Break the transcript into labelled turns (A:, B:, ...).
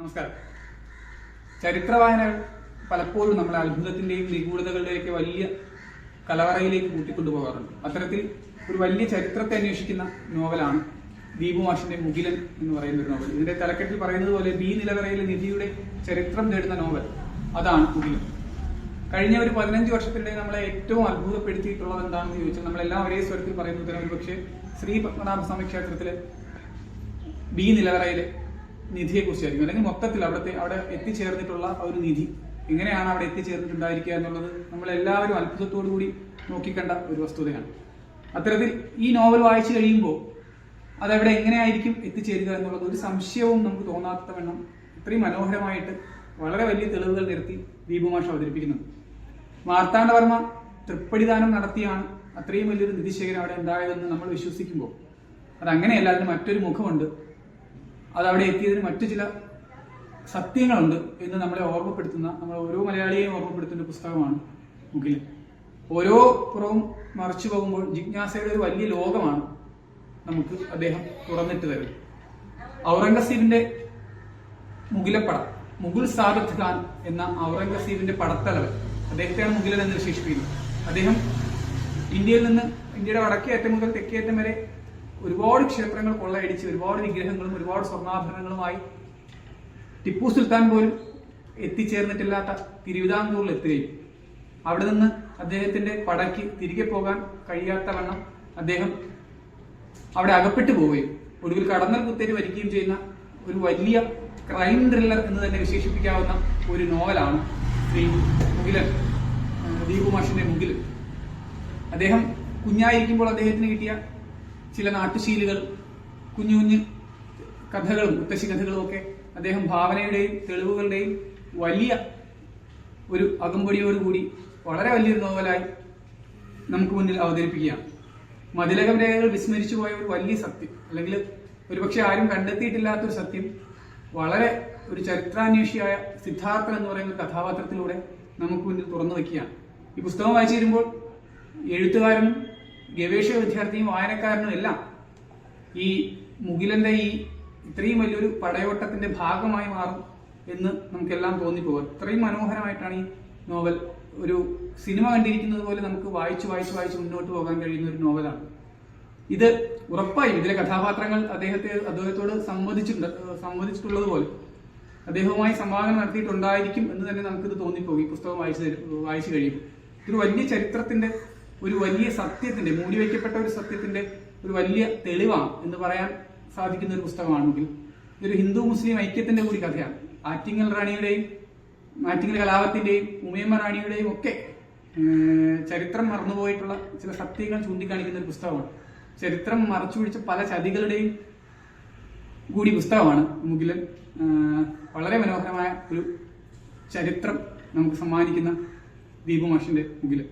A: നമസ്കാരം. ചരിത്രവായനകൾ പലപ്പോഴും നമ്മളെ അത്ഭുതത്തിന്റെയും നിഗൂഢതകളുടെയൊക്കെ വലിയ കലവറയിലേക്ക് കൂട്ടിക്കൊണ്ടുപോകാറുണ്ട്. അത്തരത്തിൽ ഒരു വലിയ ചരിത്രത്തെ അന്വേഷിക്കുന്ന നോവലാണ് ദീപു മാഷിന്റെ മുകിലൻ എന്ന് പറയുന്ന ഒരു നോവൽ. ഇതിന്റെ തലക്കെട്ടിൽ പറയുന്നത് പോലെ ബി നിലവറയിലെ നിധിയുടെ ചരിത്രം തേടുന്ന നോവൽ അതാണ് മുകിലൻ. കഴിഞ്ഞ ഒരു 15 വർഷത്തിനിടെ നമ്മളെ ഏറ്റവും അത്ഭുതപ്പെടുത്തിയിട്ടുള്ളത് എന്താണെന്ന് ചോദിച്ചാൽ നമ്മളെല്ലാം ഒരേ സ്വരത്തിൽ പറയുന്നത് ഒരു പക്ഷേ ശ്രീ പത്മനാഭ സ്വാമി ക്ഷേത്രത്തിലെ ബി നിലവറയിലെ നിധിയെ കുറിച്ചായിരിക്കും, അല്ലെങ്കിൽ മൊത്തത്തിൽ അവിടെ എത്തിച്ചേർന്നിട്ടുള്ള ഒരു നിധി എങ്ങനെയാണ് അവിടെ എത്തിച്ചേർന്നിട്ടുണ്ടായിരിക്കുക എന്നുള്ളത് നമ്മളെല്ലാവരും അത്ഭുതത്തോടു കൂടി നോക്കിക്കണ്ട ഒരു വസ്തുതയാണ്. അത്തരത്തിൽ ഈ നോവൽ വായിച്ചു കഴിയുമ്പോൾ അതവിടെ എങ്ങനെയായിരിക്കും എത്തിച്ചേരുക എന്നുള്ളത് ഒരു സംശയവും നമുക്ക് തോന്നാത്ത വണ്ണം ഇത്രയും മനോഹരമായിട്ട് വളരെ വലിയ തെളിവുകൾ നിരത്തി ദീപു മാഷ് അവതരിപ്പിക്കുന്നത്. മാർത്താണ്ഡവർമ്മ തൃപ്പടിദാനം നടത്തിയാണ് അത്രയും വലിയൊരു നിധിശേഖരം അവിടെ ഉണ്ടായതെന്ന് നമ്മൾ വിശ്വസിക്കുമ്പോൾ അതങ്ങനെയല്ല, അതിന് മറ്റൊരു മുഖമുണ്ട്, അതവിടെ എത്തിയതിന് മറ്റു ചില സത്യങ്ങളുണ്ട് എന്ന് നമ്മളെ ഓർമ്മപ്പെടുത്തുന്ന, നമ്മൾ ഓരോ മലയാളിയെയും ഓർമ്മപ്പെടുത്തുന്ന പുസ്തകമാണ് മുകിലൻ. ഓരോ പുറവും മറിച്ചു പോകുമ്പോൾ ജിജ്ഞാസയുടെ ഒരു വലിയ ലോകമാണ് നമുക്ക് അദ്ദേഹം തുറന്നിട്ട് തരുന്നത്. ഔറംഗസീബിന്റെ മുകിലപ്പട, മുഗുൾ സാദത്ത് ഖാൻ എന്ന ഔറംഗസീബിന്റെ പടത്തലവൻ, അദ്ദേഹത്തെയാണ് മുകിലൻ എന്ന് വിശേഷിപ്പിക്കുന്നത്. അദ്ദേഹം ഇന്ത്യയുടെ വടക്കേ അറ്റം മുതൽ തെക്കേ അറ്റം വരെ ഒരുപാട് ക്ഷേത്രങ്ങൾ കൊള്ളയടിച്ച് ഒരുപാട് വിഗ്രഹങ്ങളും ഒരുപാട് സ്വർണ്ണാഭരണങ്ങളുമായി ടിപ്പു സുൽത്താൻ പോലും എത്തിച്ചേർന്നിട്ടില്ലാത്ത തിരുവിതാംകൂറിൽ എത്തുകയും അവിടെ നിന്ന് അദ്ദേഹത്തിന്റെ പടയ്ക്ക് തിരികെ പോകാൻ കഴിയാത്ത വണ്ണം അദ്ദേഹം അവിടെ അകപ്പെട്ടു പോവുകയും ഒടുവിൽ കടന്നൽ കുത്തേരി വരികയും ചെയ്യുന്ന ഒരു വലിയ ക്രൈം ത്രില്ലർ എന്ന് തന്നെ വിശേഷിപ്പിക്കാവുന്ന ഒരു നോവലാണ് ശ്രീ മുകിലൻ, ദീപു മാഷിന്റെ മുകിലൻ. അദ്ദേഹം കുഞ്ഞായിരിക്കുമ്പോൾ അദ്ദേഹത്തിന് കിട്ടിയ ചില നാട്ടുശീലുകൾ, കുഞ്ഞു കുഞ്ഞു കഥകളും മുത്തശ്ശി കഥകളും ഒക്കെ അദ്ദേഹം ഭാവനയുടെയും തെളിവുകളുടെയും വലിയ ഒരു അകമ്പടിയോടുകൂടി വളരെ വലിയൊരു നോവലായി നമുക്ക് മുന്നിൽ അവതരിപ്പിക്കുകയാണ്. മതിലകം രേഖകൾ വിസ്മരിച്ചു പോയ ഒരു വലിയ സത്യം, അല്ലെങ്കിൽ ഒരുപക്ഷെ ആരും കണ്ടെത്തിയിട്ടില്ലാത്തൊരു സത്യം വളരെ ഒരു ചരിത്രാന്വേഷിയായ സിദ്ധാർത്ഥൻ എന്ന് പറയുന്ന കഥാപാത്രത്തിലൂടെ നമുക്ക് മുന്നിൽ തുറന്നു വയ്ക്കുകയാണ്. ഈ പുസ്തകം വായിച്ചു വരുമ്പോൾ എഴുത്തുകാരനും ഗവേഷക വിദ്യാർത്ഥിയും വായനക്കാരനും എല്ലാം ഈ മുകിലന്റെ ഈ ഇത്രയും വലിയൊരു പടയോട്ടത്തിന്റെ ഭാഗമായി മാറും എന്ന് നമുക്കെല്ലാം തോന്നിപ്പോകും. ഇത്രയും മനോഹരമായിട്ടാണ് ഈ നോവൽ ഒരു സിനിമ കണ്ടിരിക്കുന്നത് പോലെ നമുക്ക് വായിച്ച് മുന്നോട്ട് പോകാൻ കഴിയുന്ന ഒരു നോവലാണ് ഇത്. ഉറപ്പായും ഇതിലെ കഥാപാത്രങ്ങൾ അദ്ദേഹത്തോട് സംവദിച്ചിട്ടുള്ളത് പോലെ അദ്ദേഹവുമായി സംവാദം നടത്തിയിട്ടുണ്ടായിരിക്കും എന്ന് തന്നെ നമുക്കിത് തോന്നിപ്പോകും ഈ പുസ്തകം വായിച്ചു കഴിയുമ്പോൾ. ഇതൊരു വലിയ ചരിത്രത്തിന്റെ, ഒരു വലിയ സത്യത്തിന്റെ, മൂടിവെക്കപ്പെട്ട ഒരു സത്യത്തിന്റെ ഒരു വലിയ തെളിവാണ് എന്ന് പറയാൻ സാധിക്കുന്ന ഒരു പുസ്തകമാണ് മുകിൽ. ഇതൊരു ഹിന്ദു മുസ്ലിം ഐക്യത്തിന്റെ കൂടി കഥയാണ്. ആറ്റിങ്ങൽ കലാപത്തിന്റെയും ഉമയമ്മ റാണിയുടെയും ഒക്കെ ചരിത്രം മറന്നുപോയിട്ടുള്ള ചില സത്യങ്ങൾ ചൂണ്ടിക്കാണിക്കുന്ന ഒരു പുസ്തകമാണ്. ചരിത്രം മറച്ചു പിടിച്ച പല ചതികളുടെയും കൂടി പുസ്തകമാണ് മുകിലൻ. വളരെ മനോഹരമായ ഒരു ചരിത്രം നമുക്ക് സമ്മാനിക്കുന്ന ദീപു മാഷിന്റെ മുകിലൻ.